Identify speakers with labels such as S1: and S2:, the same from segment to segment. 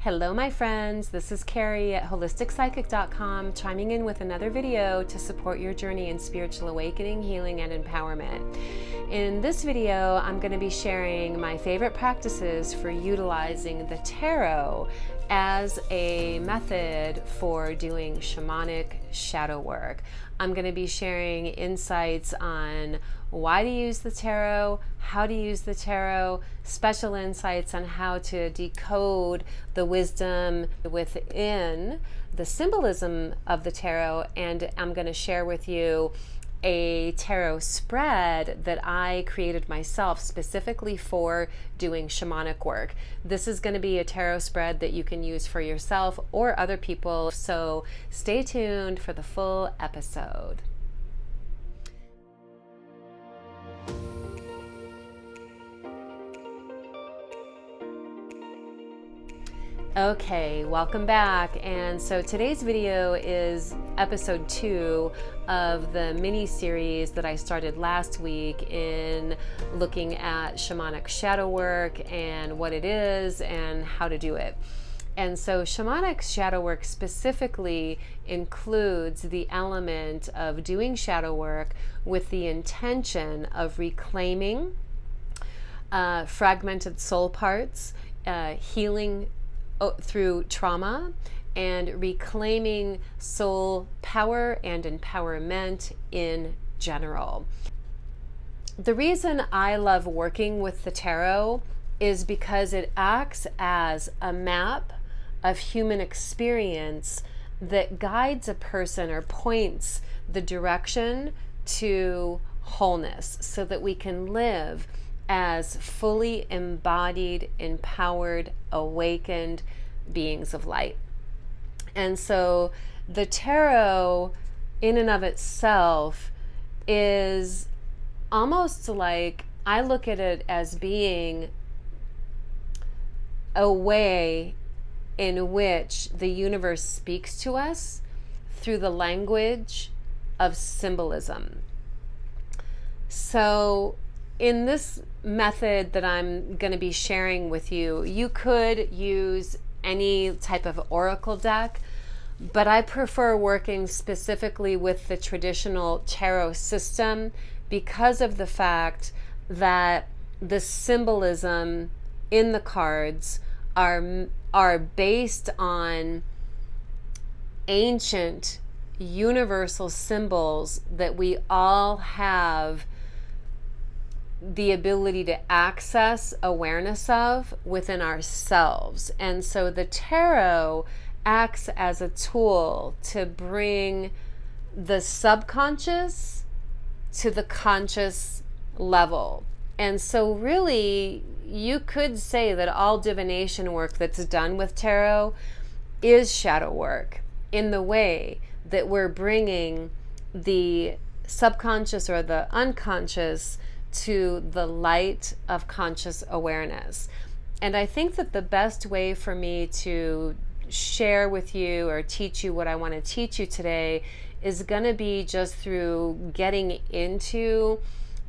S1: Hello my friends, this is Carrie at holisticspsychic.com chiming in with another video to support your journey in spiritual awakening, healing, and empowerment. In this video, I'm going to be sharing my favorite practices for utilizing the tarot as a method for doing shamanic shadow work. I'm going to be sharing insights on why to use the tarot, how to use the tarot, special insights on how to decode the wisdom within the symbolism of the tarot, and I'm going to share with you a tarot spread that I created myself specifically for doing shamanic work. This is going to be a tarot spread that you can use for yourself or other people, so stay tuned for the full episode. Okay, welcome back. And so today's video is episode 2 of the mini series that I started last week in looking at shamanic shadow work and what it is and how to do it. And so shamanic shadow work specifically includes the element of doing shadow work with the intention of reclaiming fragmented soul parts, healing through trauma, and reclaiming soul power and empowerment in general. The reason I love working with the tarot is because it acts as a map of human experience that guides a person or points the direction to wholeness so that we can live as fully embodied, empowered, awakened beings of light. And so the tarot in and of itself is almost like, I look at it as being a way in which the universe speaks to us through the language of symbolism. So in this method that I'm going to be sharing with you, you could use any type of oracle deck, but I prefer working specifically with the traditional tarot system because of the fact that the symbolism in the cards are based on ancient universal symbols that we all have the ability to access awareness of within ourselves. And so the tarot acts as a tool to bring the subconscious to the conscious level. And so really, you could say that all divination work that's done with tarot is shadow work, in the way that we're bringing the subconscious or the unconscious to the light of conscious awareness. And I think that the best way for me to share with you or teach you what I want to teach you today is going to be just through getting into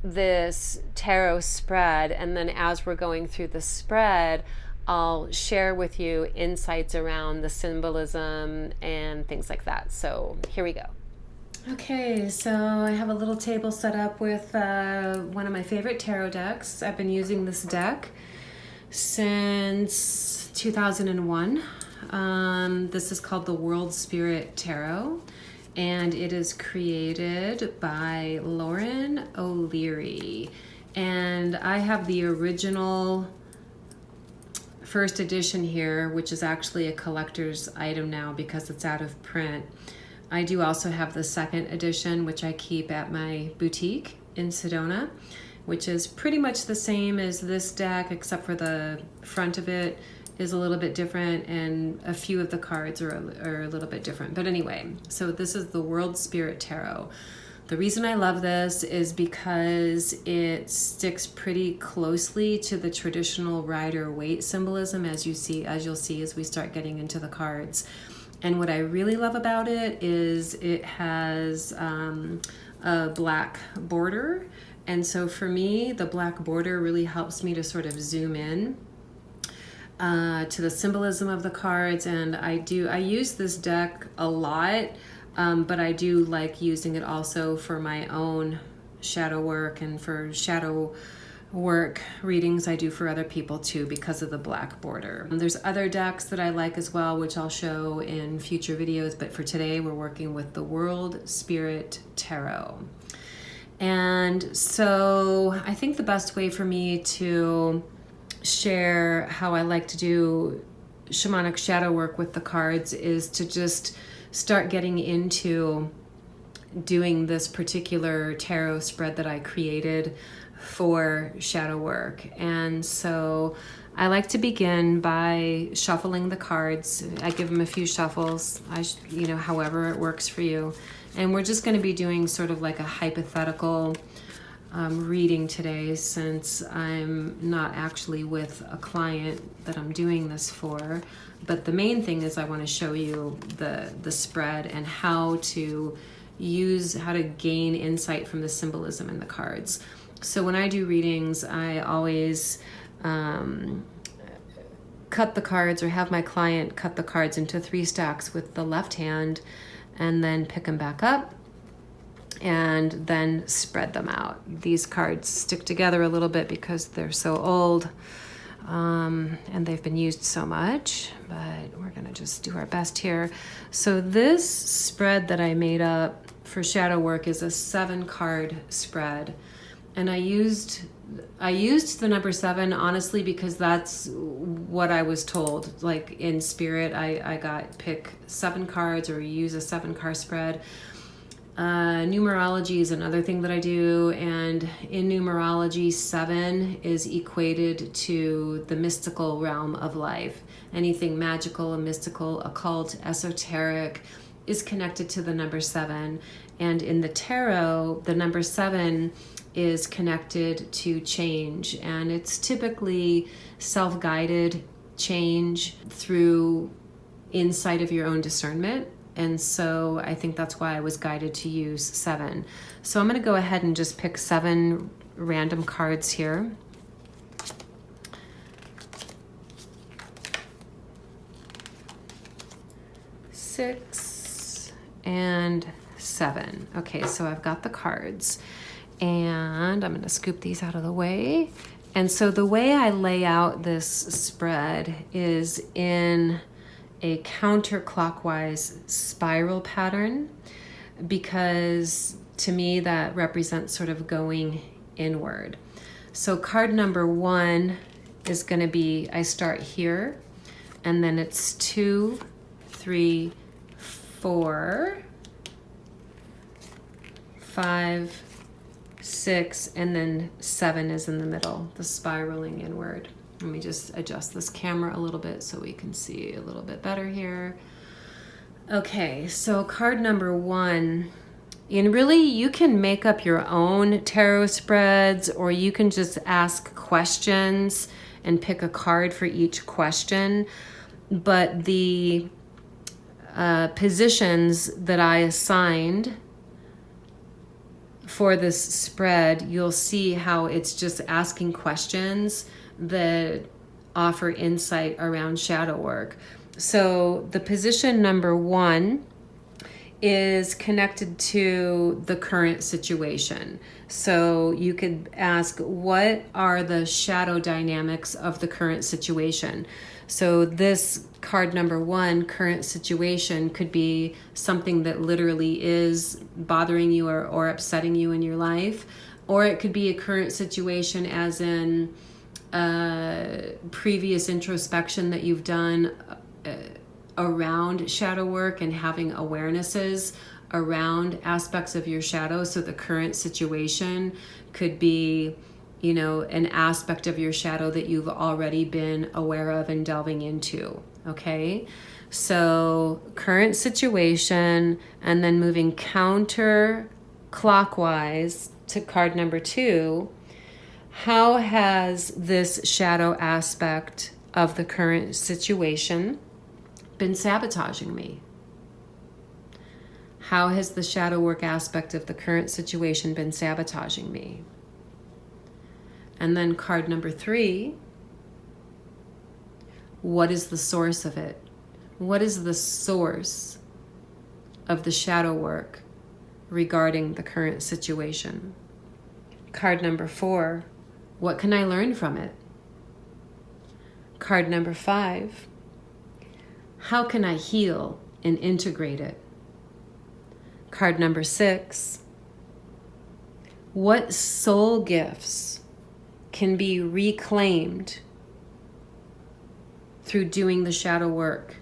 S1: this tarot spread. And then as we're going through the spread, I'll share with you insights around the symbolism and things like that. So here we go. Okay, so I have a little table set up with one of my favorite tarot decks. I've been using this deck since 2001. This is called the World Spirit Tarot, and it is created by Lauren O'Leary. And I have the original first edition here, which is actually a collector's item now because it's out of print. I do also have the second edition, which I keep at my boutique in Sedona, which is pretty much the same as this deck, except for the front of it is a little bit different and a few of the cards are a little bit different. But anyway, so this is the World Spirit Tarot. The reason I love this is because it sticks pretty closely to the traditional Rider-Waite symbolism, as you'll see as we start getting into the cards. And what I really love about it is it has a black border. And so for me, the black border really helps me to sort of zoom in to the symbolism of the cards. And I use this deck a lot, but I do like using it also for my own shadow work and for shadow work readings I do for other people too, because of the black border. There's other decks that I like as well, which I'll show in future videos, but for today we're working with the World Spirit Tarot. And so I think the best way for me to share how I like to do shamanic shadow work with the cards is to just start getting into doing this particular tarot spread that I created for shadow work. And so I like to begin by shuffling the cards. I give them a few shuffles, however it works for you. And we're just going to be doing sort of like a hypothetical reading today, since I'm not actually with a client that I'm doing this for. But the main thing is I want to show you the spread and how to gain insight from the symbolism in the cards. So when I do readings, I always cut the cards, or have my client cut the cards into 3 stacks with the left hand, and then pick them back up and then spread them out. These cards stick together a little bit because they're so old and they've been used so much, but we're gonna just do our best here. So this spread that I made up for shadow work is a 7-card spread. And I used the number 7, honestly, because that's what I was told. Like in spirit, I got pick 7 cards or use a 7-card spread. Numerology is another thing that I do. And in numerology, 7 is equated to the mystical realm of life. Anything magical, mystical, occult, esoteric is connected to the number 7. And in the tarot, the number 7 is connected to change, and it's typically self-guided change through insight of your own discernment. And so I think that's why I was guided to use 7. So I'm going to go ahead and just pick 7 random cards here. Six and 7. Okay, so I've got the cards. And I'm going to scoop these out of the way. And so the way I lay out this spread is in a counterclockwise spiral pattern, because to me that represents sort of going inward. So card number 1 is going to be, I start here, and then it's 2, 3, 4, 5, 6, and then 7 is in the middle, the spiraling inward. Let me just adjust this camera a little bit so we can see a little bit better here. Okay, so card number 1, and really you can make up your own tarot spreads, or you can just ask questions and pick a card for each question. But the positions that I assigned for this spread, you'll see how it's just asking questions that offer insight around shadow work. So the position number 1 is connected to the current situation. So you could ask, what are the shadow dynamics of the current situation? So this card number 1, current situation, could be something that literally is bothering you or upsetting you in your life. Or it could be a current situation as in previous introspection that you've done around shadow work and having awarenesses around aspects of your shadow. So the current situation could be, an aspect of your shadow that you've already been aware of and delving into. Okay, so current situation, and then moving counterclockwise to card number 2. How has this shadow aspect of the current situation been sabotaging me? How has the shadow work aspect of the current situation been sabotaging me? And then card number 3, What is the source of it? What is the source of the shadow work regarding the current situation? Card number 4, what can I learn from it? Card number 5, how can I heal and integrate it? Card number 6, what soul gifts can be reclaimed through doing the shadow work,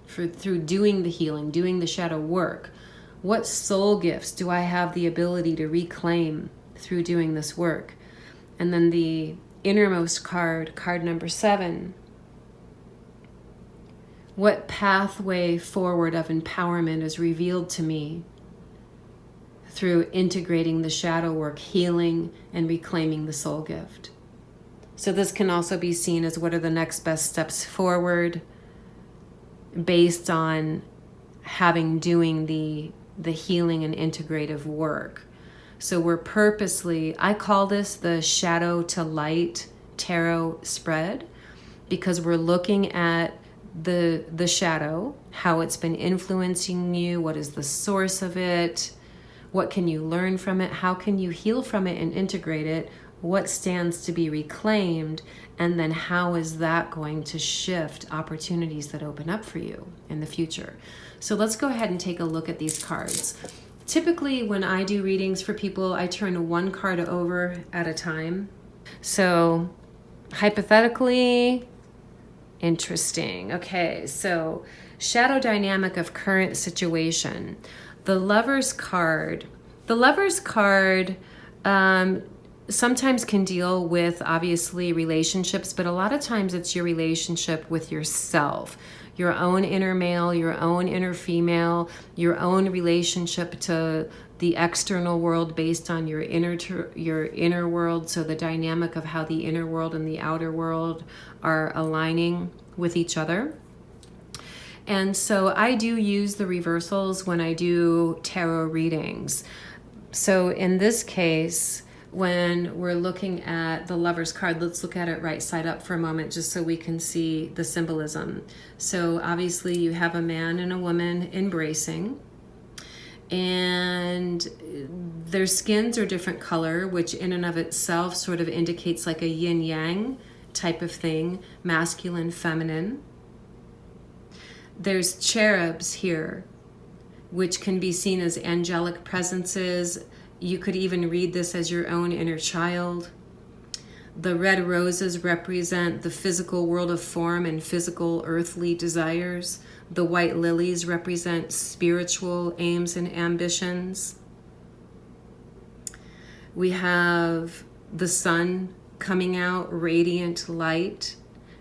S1: through doing the healing, doing the shadow work? What soul gifts do I have the ability to reclaim through doing this work? And then the innermost card, card number 7, what pathway forward of empowerment is revealed to me through integrating the shadow work, healing, and reclaiming the soul gift? So this can also be seen as what are the next best steps forward based on doing the healing and integrative work. So we're purposely, I call this the shadow to light tarot spread, because we're looking at the shadow, how it's been influencing you, what is the source of it, what can you learn from it, how can you heal from it and integrate it, what stands to be reclaimed, and then how is that going to shift opportunities that open up for you in the future. So let's go ahead and take a look at these cards. Typically when I do readings for people, I turn one card over at a time. So hypothetically, interesting. Okay, so shadow dynamic of current situation. The Lover's card. The Lover's card sometimes can deal with, obviously, relationships, but a lot of times it's your relationship with yourself, your own inner male, your own inner female, your own relationship to the external world based on your inner world. So the dynamic of how the inner world and the outer world are aligning with each other. And so I do use the reversals when I do tarot readings. So in this case, when we're looking at the Lover's card, let's look at it right side up for a moment just so we can see the symbolism. So obviously you have a man and a woman embracing, and their skins are different color, which in and of itself sort of indicates like a yin-yang type of thing, masculine, feminine. There's cherubs here, which can be seen as angelic presences. You could even read this as your own inner child. The red roses represent the physical world of form and physical earthly desires. The white lilies represent spiritual aims and ambitions. We have the sun coming out, radiant light,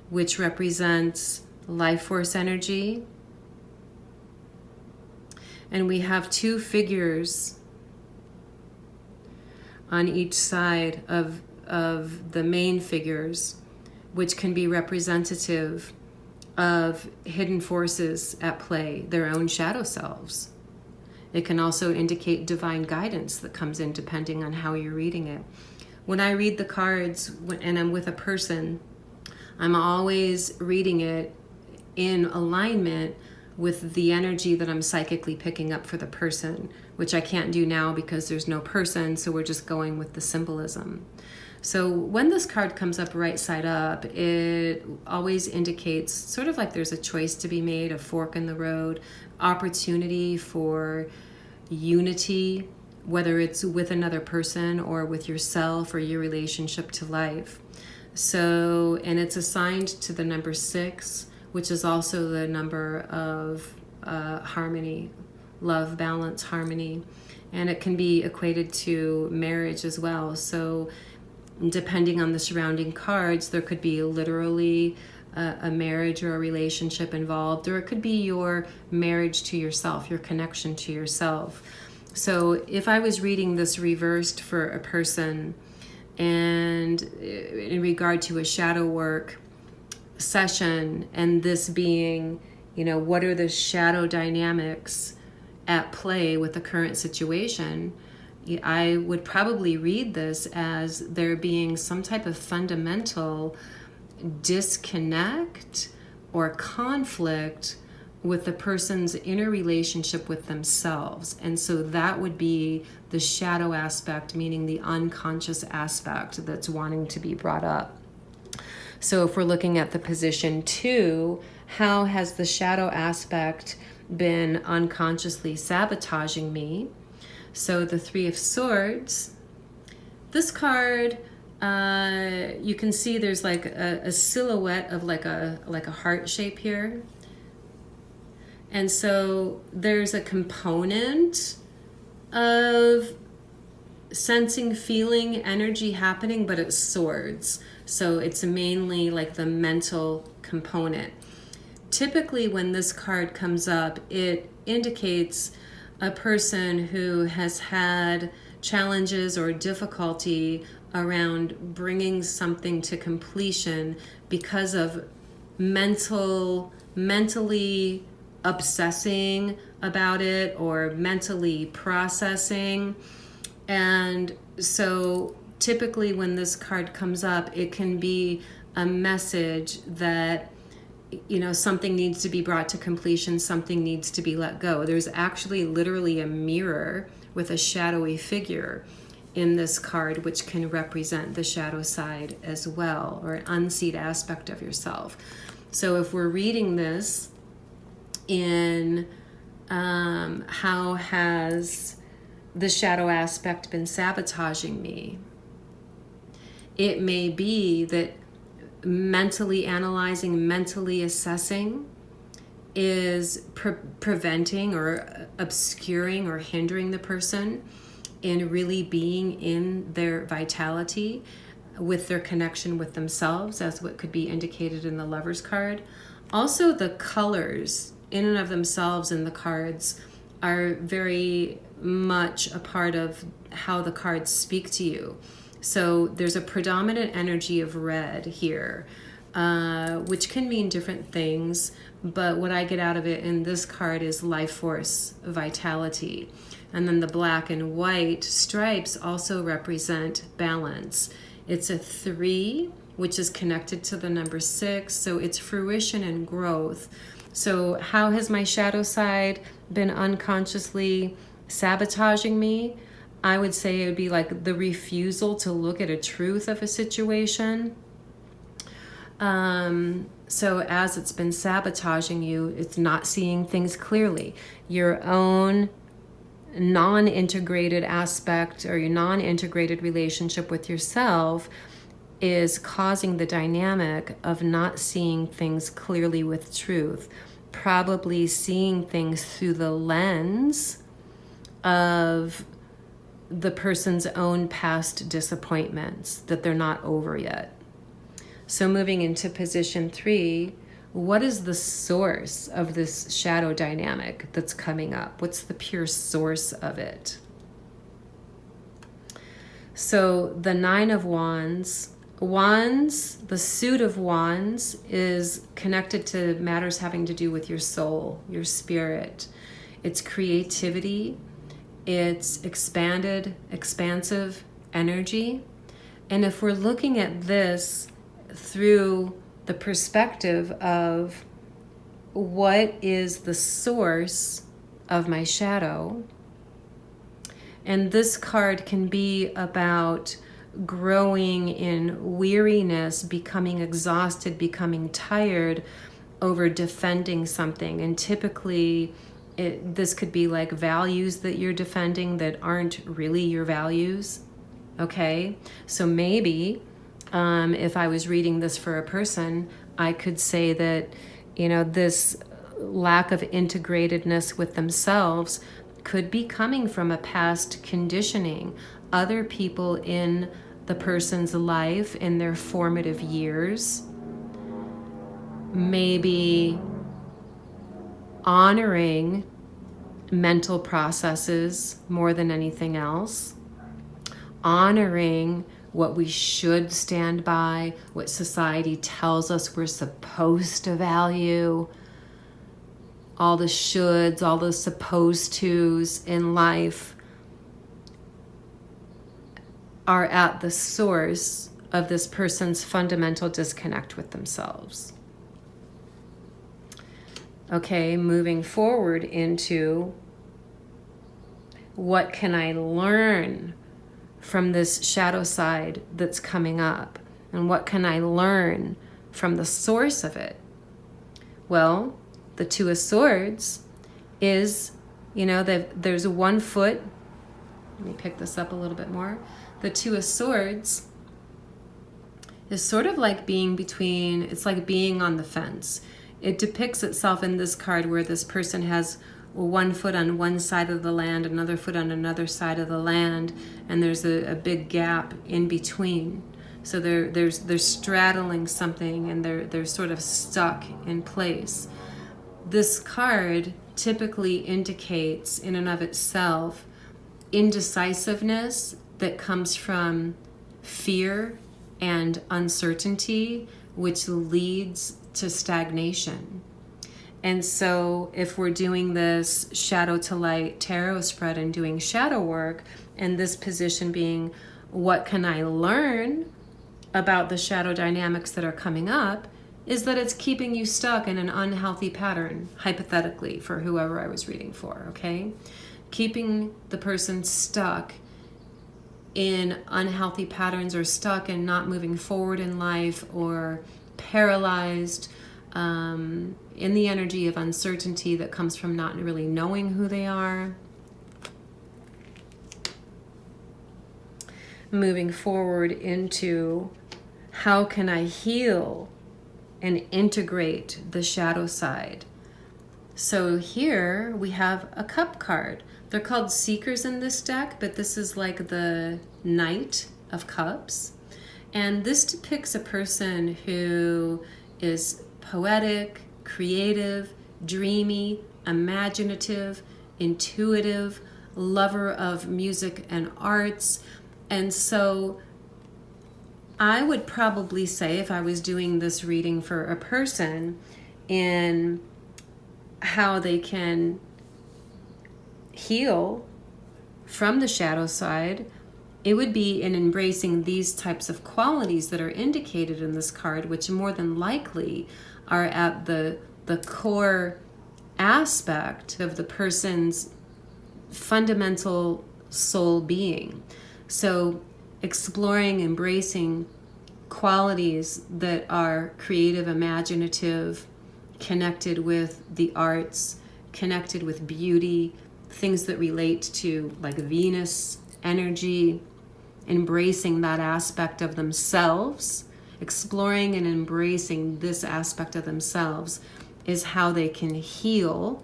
S1: which represents life force energy. And we have two figures on each side of the main figures, which can be representative of hidden forces at play, their own shadow selves. It can also indicate divine guidance that comes in depending on how you're reading it. When I read the cards and I'm with a person, I'm always reading it in alignment with the energy that I'm psychically picking up for the person, which I can't do now because there's no person, so we're just going with the symbolism. So when this card comes up right side up, it always indicates sort of like there's a choice to be made, a fork in the road, opportunity for unity, whether it's with another person or with yourself or your relationship to life. So, and it's assigned to the number 6, which is also the number of harmony, love, balance, harmony. And it can be equated to marriage as well. So depending on the surrounding cards, there could be literally a marriage or a relationship involved, or it could be your marriage to yourself, your connection to yourself. So if I was reading this reversed for a person, and in regard to a shadow work session, and this being, what are the shadow dynamics at play with the current situation, I would probably read this as there being some type of fundamental disconnect or conflict with the person's inner relationship with themselves. And so that would be the shadow aspect, meaning the unconscious aspect that's wanting to be brought up. So if we're looking at the position 2, how has the shadow aspect been unconsciously sabotaging me? So the 3 of Swords, this card, you can see there's like a silhouette of like a heart shape here. And so there's a component of sensing, feeling, energy happening, but it's swords. So it's mainly like the mental component. Typically when this card comes up, it indicates a person who has had challenges or difficulty around bringing something to completion because of mentally obsessing about it or mentally processing. And so typically when this card comes up, it can be a message that, you know, something needs to be brought to completion, something needs to be let go. There's actually literally a mirror with a shadowy figure in this card, which can represent the shadow side as well, or an unseen aspect of yourself. So if we're reading this in how has the shadow aspect been sabotaging me, it may be that mentally analyzing, mentally assessing is preventing or obscuring or hindering the person in really being in their vitality with their connection with themselves, as what could be indicated in the Lover's card. Also, the colors in and of themselves in the cards are very much a part of how the cards speak to you. So there's a predominant energy of red here, which can mean different things, but what I get out of it in this card is life force, vitality. And then the black and white stripes also represent balance. It's a 3, which is connected to the number 6, so it's fruition and growth. So how has my shadow side been unconsciously sabotaging me? I would say it would be like the refusal to look at a truth of a situation. So as it's been sabotaging you, it's not seeing things clearly. Your own non-integrated aspect or your non-integrated relationship with yourself is causing the dynamic of not seeing things clearly with truth, probably seeing things through the lens of the person's own past disappointments that they're not over yet. So moving into position 3, what is the source of this shadow dynamic that's coming up? What's the pure source of it? So the 9 of Wands, the suit of Wands is connected to matters having to do with your soul, your spirit. It's creativity, it's expansive energy. And if we're looking at this through the perspective of what is the source of my shadow, and this card can be about growing in weariness, becoming exhausted, becoming tired over defending something. And typically this could be like values that you're defending that aren't really your values. Okay, so maybe if I was reading this for a person, I could say that, you know, this lack of integratedness with themselves could be coming from a past conditioning. Other people in the person's life in their formative years maybe honoring mental processes more than anything else, honoring what we should stand by, what society tells us we're supposed to value, all the shoulds, all the supposed tos in life are at the source of this person's fundamental disconnect with themselves. Okay, moving forward into what can I learn from this shadow side that's coming up? And what can I learn from the source of it? Well, the Two of Swords is, there's 1 foot. Let me pick this up a little bit more. The Two of Swords is sort of like being between, it's like being on the fence. It depicts itself in this card where this person has 1 foot on one side of the land, another foot on another side of the land, and there's a big gap in between. So they're straddling something, and they're sort of stuck in place. This card typically indicates in and of itself indecisiveness that comes from fear and uncertainty, which leads to stagnation. And so if we're doing this shadow to light tarot spread and doing shadow work, and this position being, what can I learn about the shadow dynamics that are coming up, is that it's keeping you stuck in an unhealthy pattern, hypothetically, for whoever I was reading for, okay? Keeping the person stuck in unhealthy patterns, or stuck and not moving forward in life, or paralyzed in the energy of uncertainty that comes from not really knowing who they are. Moving forward into how can I heal and integrate the shadow side. So here we have a cup card. They're called seekers in this deck, but this is like the Knight of Cups. And this depicts a person who is poetic, creative, dreamy, imaginative, intuitive, lover of music and arts. And so I would probably say, if I was doing this reading for a person, in how they can heal from the shadow side, it would be in embracing these types of qualities that are indicated in this card, which more than likely are at the core aspect of the person's fundamental soul being. So exploring, embracing qualities that are creative, imaginative, connected with the arts, connected with beauty, things that relate to like Venus energy, embracing that aspect of themselves, exploring and embracing this aspect of themselves is how they can heal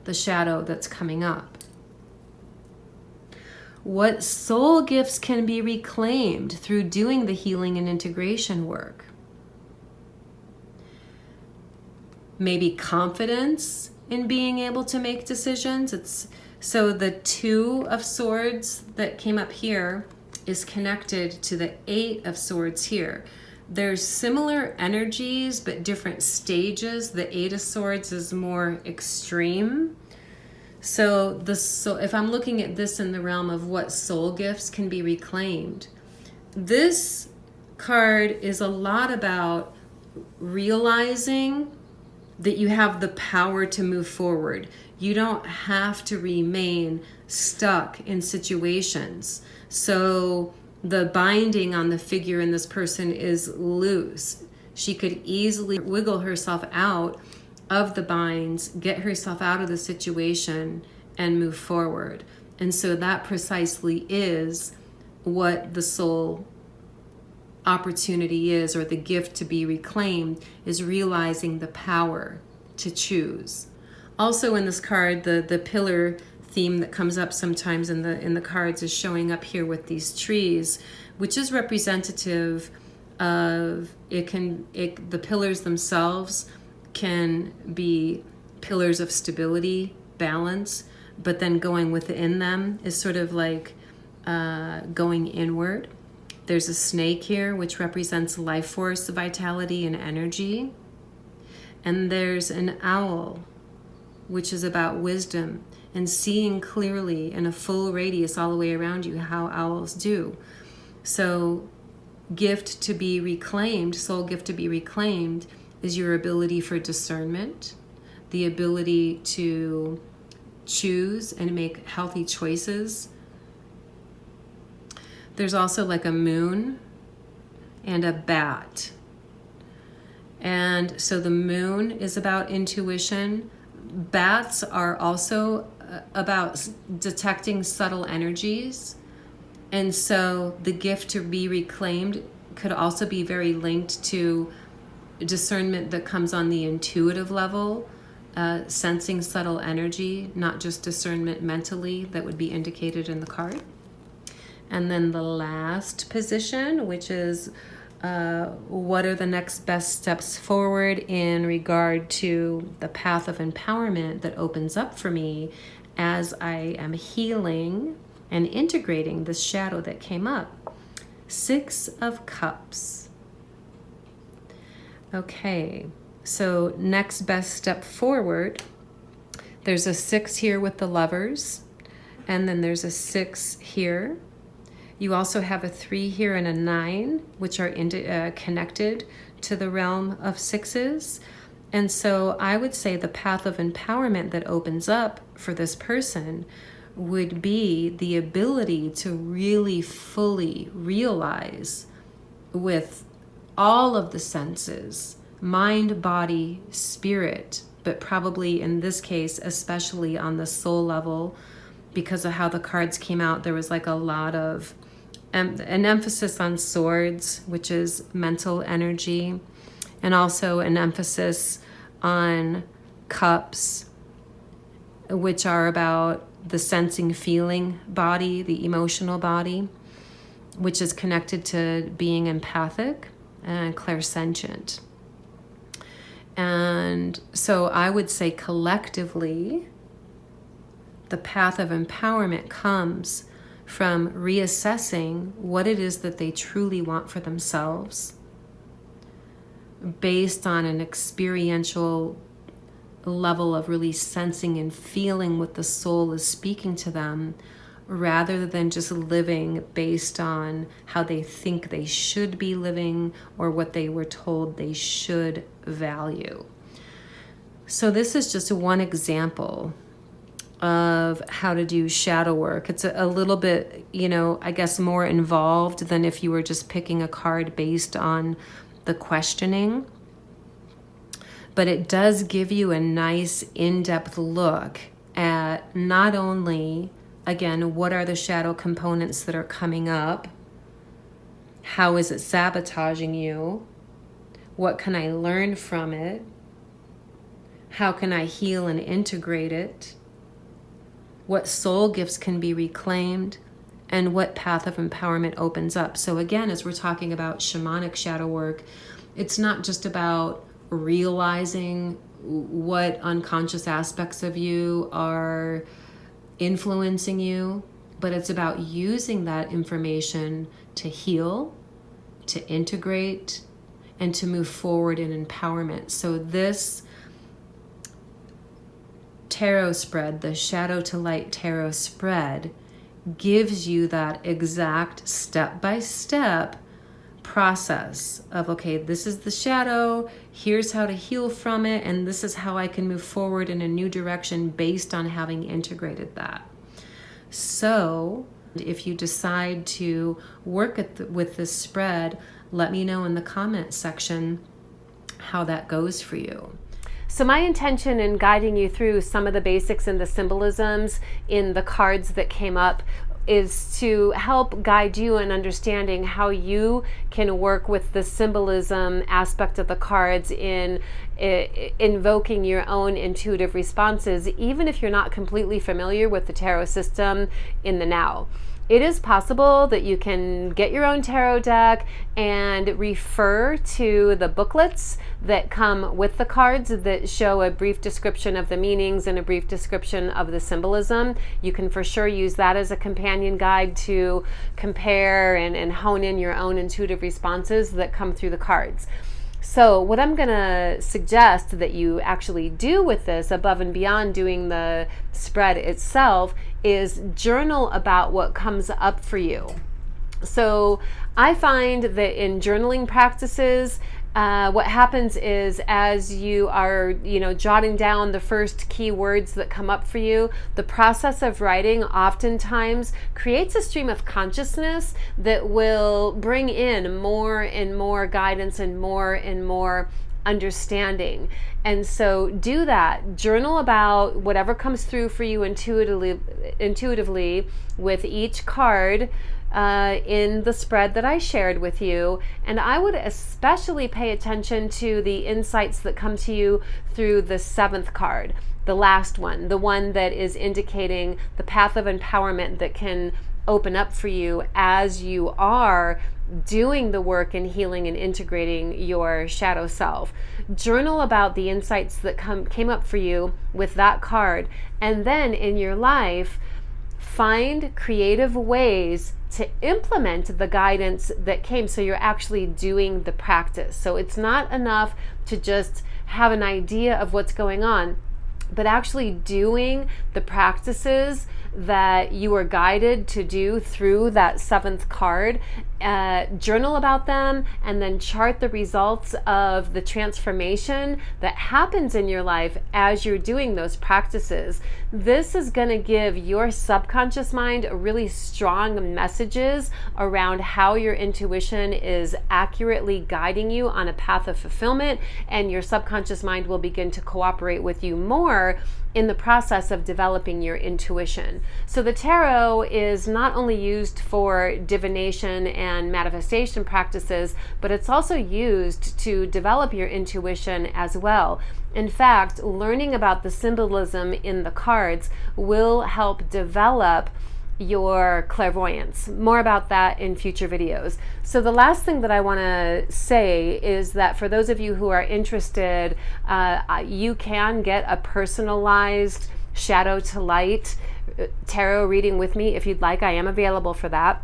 S1: the shadow that's coming up. What soul gifts can be reclaimed through doing the healing and integration work? Maybe confidence in being able to make decisions. So the Two of Swords that came up here is connected to the Eight of Swords here. There's similar energies, but different stages. The Eight of Swords is more extreme. So if I'm looking at this in the realm of what soul gifts can be reclaimed, this card is a lot about realizing that you have the power to move forward. You don't have to remain stuck in situations. So the binding on the figure in this person is loose. She could easily wiggle herself out of the binds, get herself out of the situation, and move forward. And so that precisely is what the soul opportunity is, or the gift to be reclaimed, is realizing the power to choose. Also in this card, the pillar theme that comes up sometimes in the cards is showing up here with these trees, which is representative of the pillars themselves can be pillars of stability, balance, but then going within them is sort of like going inward. There's a snake here, which represents life force, vitality, and energy. And there's an owl, which is about wisdom and seeing clearly in a full radius all the way around you, how owls do. So gift to be reclaimed, soul gift to be reclaimed, is your ability for discernment, the ability to choose and make healthy choices. There's also like a moon and a bat. And so the moon is about intuition. Bats are also about detecting subtle energies. And so the gift to be reclaimed could also be very linked to discernment that comes on the intuitive level, sensing subtle energy, not just discernment mentally that would be indicated in the card. And then the last position, which is what are the next best steps forward in regard to the path of empowerment that opens up for me as I am healing and integrating this shadow that came up. 6 of Cups. Okay, so next best step forward, there's a 6 here with the Lovers, and then there's a 6 here. You also have a 3 here and a 9, which are connected to the realm of 6s. And so I would say the path of empowerment that opens up for this person would be the ability to really fully realize with all of the senses, mind, body, spirit, but probably in this case, especially on the soul level, because of how the cards came out, there was like a lot of an emphasis on swords, which is mental energy, and also an emphasis on cups, which are about the sensing, feeling body, the emotional body, which is connected to being empathic and clairsentient. And so I would say collectively, the path of empowerment comes from reassessing what it is that they truly want for themselves based on an experiential level of really sensing and feeling what the soul is speaking to them, rather than just living based on how they think they should be living or what they were told they should value. So this is just one example of how to do shadow work. It's a little bit, I guess more involved than if you were just picking a card based on the questioning. But it does give you a nice in-depth look at not only, again, what are the shadow components that are coming up? How is it sabotaging you? What can I learn from it? How can I heal and integrate it? What soul gifts can be reclaimed? And what path of empowerment opens up? So again, as we're talking about shamanic shadow work, it's not just about realizing what unconscious aspects of you are influencing you, but it's about using that information to heal, to integrate, and to move forward in empowerment. So this tarot spread, the Shadow to Light tarot spread, gives you that exact step-by-step process of, okay, this is the shadow, here's how to heal from it, and this is how I can move forward in a new direction based on having integrated that. So if you decide to work with this spread, let me know in the comment section how that goes for you. So my intention in guiding you through some of the basics and the symbolisms in the cards that came up is to help guide you in understanding how you can work with the symbolism aspect of the cards in invoking your own intuitive responses, even if you're not completely familiar with the tarot system in the now. It is possible that you can get your own tarot deck and refer to the booklets that come with the cards that show a brief description of the meanings and a brief description of the symbolism. You can for sure use that as a companion guide to compare and hone in your own intuitive responses that come through the cards. So what I'm going to suggest that you actually do with this, above and beyond doing the spread itself, is journal about what comes up for you. So I find that in journaling practices, what happens is as you are, jotting down the first key words that come up for you, the process of writing oftentimes creates a stream of consciousness that will bring in more and more guidance and more understanding. And so do that. Journal about whatever comes through for you intuitively with each card in the spread that I shared with you. And I would especially pay attention to the insights that come to you through the 7th card, the last one, the one that is indicating the path of empowerment that can open up for you as you are doing the work and healing and integrating your shadow self. Journal about the insights that came up for you with that card, and then in your life, find creative ways to implement the guidance that came, so you're actually doing the practice. So it's not enough to just have an idea of what's going on, but actually doing the practices that you were guided to do through that 7th card. Journal about them, and then chart the results of the transformation that happens in your life as you're doing those practices. This is going to give your subconscious mind really strong messages around how your intuition is accurately guiding you on a path of fulfillment, and your subconscious mind will begin to cooperate with you more in the process of developing your intuition. So the tarot is not only used for divination and manifestation practices, but it's also used to develop your intuition as well. In fact, learning about the symbolism in the cards will help develop your clairvoyance. More about that in future videos. So the last thing that I want to say is that for those of you who are interested, you can get a personalized shadow to light tarot reading with me if you'd like. I am available for that.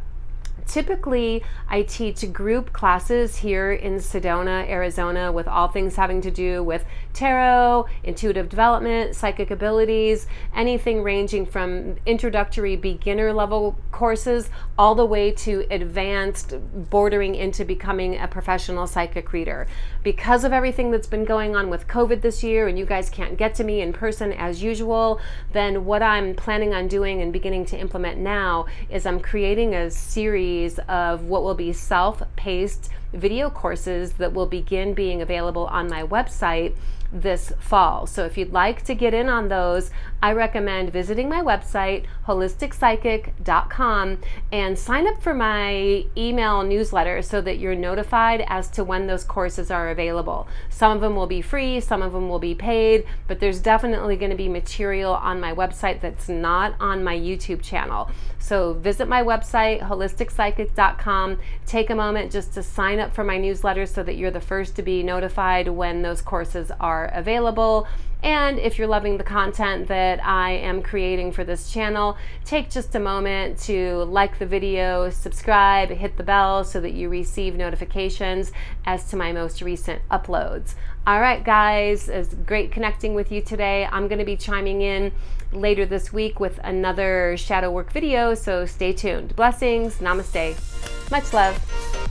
S1: Typically, I teach group classes here in Sedona, Arizona, with all things having to do with tarot, intuitive development, psychic abilities, anything ranging from introductory beginner level courses all the way to advanced, bordering into becoming a professional psychic reader. Because of everything that's been going on with COVID this year and you guys can't get to me in person as usual, then what I'm planning on doing and beginning to implement now is I'm creating a series of what will be self-paced video courses that will begin being available on my website this fall. So if you'd like to get in on those, I recommend visiting my website, holisticpsychic.com, and sign up for my email newsletter so that you're notified as to when those courses are available. Some of them will be free, some of them will be paid, but there's definitely going to be material on my website that's not on my YouTube channel. So visit my website, holisticpsychic.com, take a moment just to sign up for my newsletter so that you're the first to be notified when those courses are available. And if you're loving the content that I am creating for this channel, take just a moment to like the video, subscribe, hit the bell so that you receive notifications as to my most recent uploads. All right, guys, it's great connecting with you today. I'm going to be chiming in later this week with another shadow work video, so stay tuned. Blessings, namaste, much love.